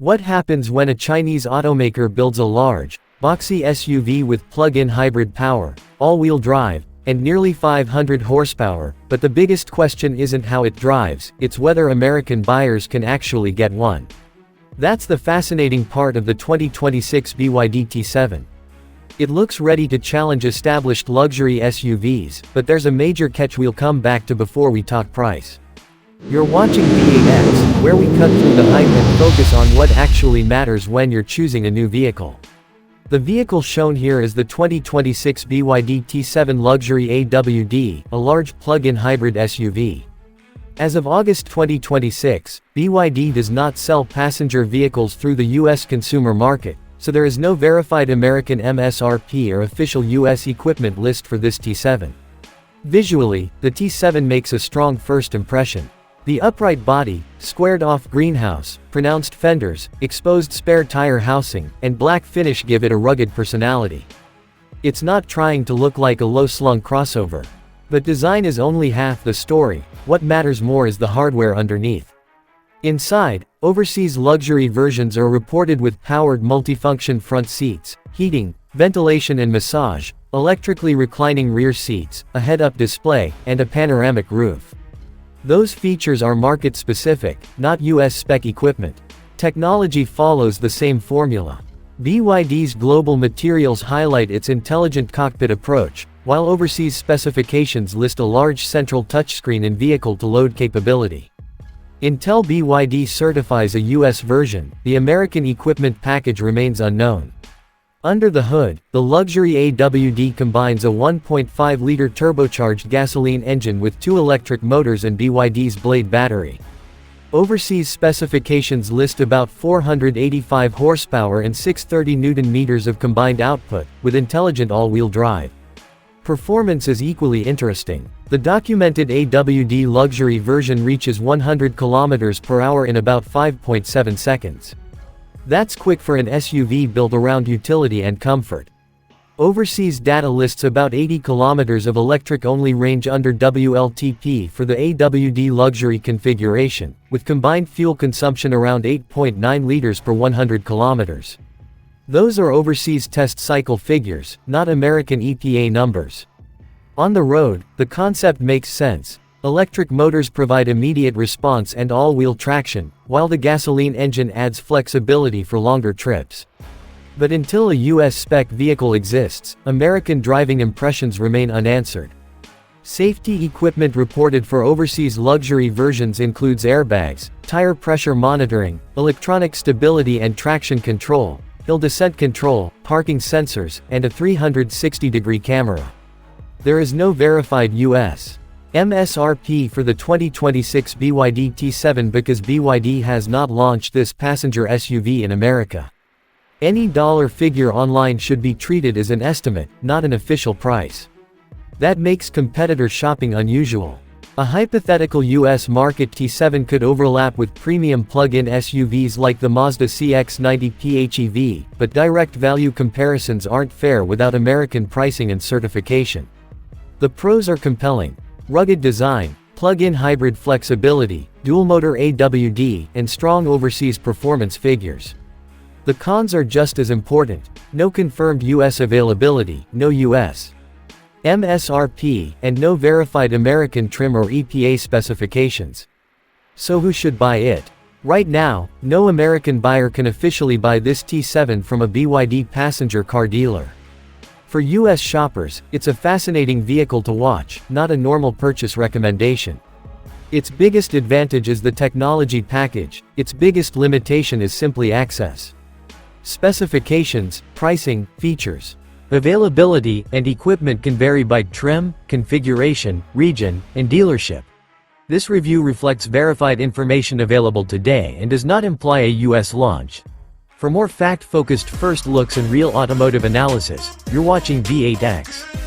What happens when a Chinese automaker builds a large, boxy SUV with plug-in hybrid power, all-wheel drive, and nearly 500 horsepower, but the biggest question isn't how it drives, it's whether American buyers can actually get one. That's the fascinating part of the 2026 BYD Ti7. It looks ready to challenge established luxury SUVs, but there's a major catch we'll come back to before we talk price. You're watching V8X, where we cut through the hype and focus on what actually matters when you're choosing a new vehicle. The vehicle shown here is the 2026 BYD Ti7 Luxury AWD, a large plug-in hybrid SUV. As of August 2026, BYD does not sell passenger vehicles through the U.S. consumer market, so there is no verified American MSRP or official U.S. equipment list for this Ti7. Visually, the Ti7 makes a strong first impression. The upright body, squared-off greenhouse, pronounced fenders, exposed spare tire housing, and black finish give it a rugged personality. It's not trying to look like a low-slung crossover. But design is only half the story, what matters more is the hardware underneath. Inside, overseas luxury versions are reported with powered multifunction front seats, heating, ventilation and massage, electrically reclining rear seats, a head-up display, and a panoramic roof. Those features are market-specific, not US spec equipment. Technology follows the same formula. BYD's global materials highlight its intelligent cockpit approach, while overseas specifications list a large central touchscreen and vehicle-to-load capability. Until BYD certifies a US version, the American equipment package remains unknown. Under the hood, the luxury AWD combines a 1.5-liter turbocharged gasoline engine with 2 electric motors and BYD's Blade battery. Overseas specifications list about 485 horsepower and 630 Nm of combined output, with intelligent all-wheel drive. Performance is equally interesting. The documented AWD luxury version reaches 100 km/h in about 5.7 seconds. That's quick for an SUV built around utility and comfort. Overseas data lists about 80 km of electric-only range under WLTP for the AWD luxury configuration, with combined fuel consumption around 8.9 liters per 100 km. Those are overseas test cycle figures, not American EPA numbers. On the road, the concept makes sense. Electric motors provide immediate response and all-wheel traction, while the gasoline engine adds flexibility for longer trips. But until a US spec vehicle exists, American driving impressions remain unanswered. Safety equipment reported for overseas luxury versions includes airbags, tire pressure monitoring, electronic stability and traction control, hill descent control, parking sensors, and a 360-degree camera. There is no verified US MSRP for the 2026 BYD Ti7 because BYD has not launched this passenger SUV in America. Any dollar figure online should be treated as an estimate, not an official price. That makes competitor shopping unusual. A hypothetical US market Ti7 could overlap with premium plug-in SUVs like the Mazda CX-90 PHEV, but direct value comparisons aren't fair without American pricing and certification. The pros are compelling. Rugged design, plug-in hybrid flexibility, dual-motor AWD, and strong overseas performance figures. The cons are just as important. No confirmed US availability, no US MSRP, and no verified American trim or EPA specifications. So who should buy it? Right now, no American buyer can officially buy this Ti7 from a BYD passenger car dealer. For US shoppers, it's a fascinating vehicle to watch, not a normal purchase recommendation. Its biggest advantage is the technology package, its biggest limitation is simply access. Specifications, pricing, features, availability, and equipment can vary by trim, configuration, region, and dealership. This review reflects verified information available today and does not imply a US launch. For more fact-focused first looks and real automotive analysis, you're watching V8X.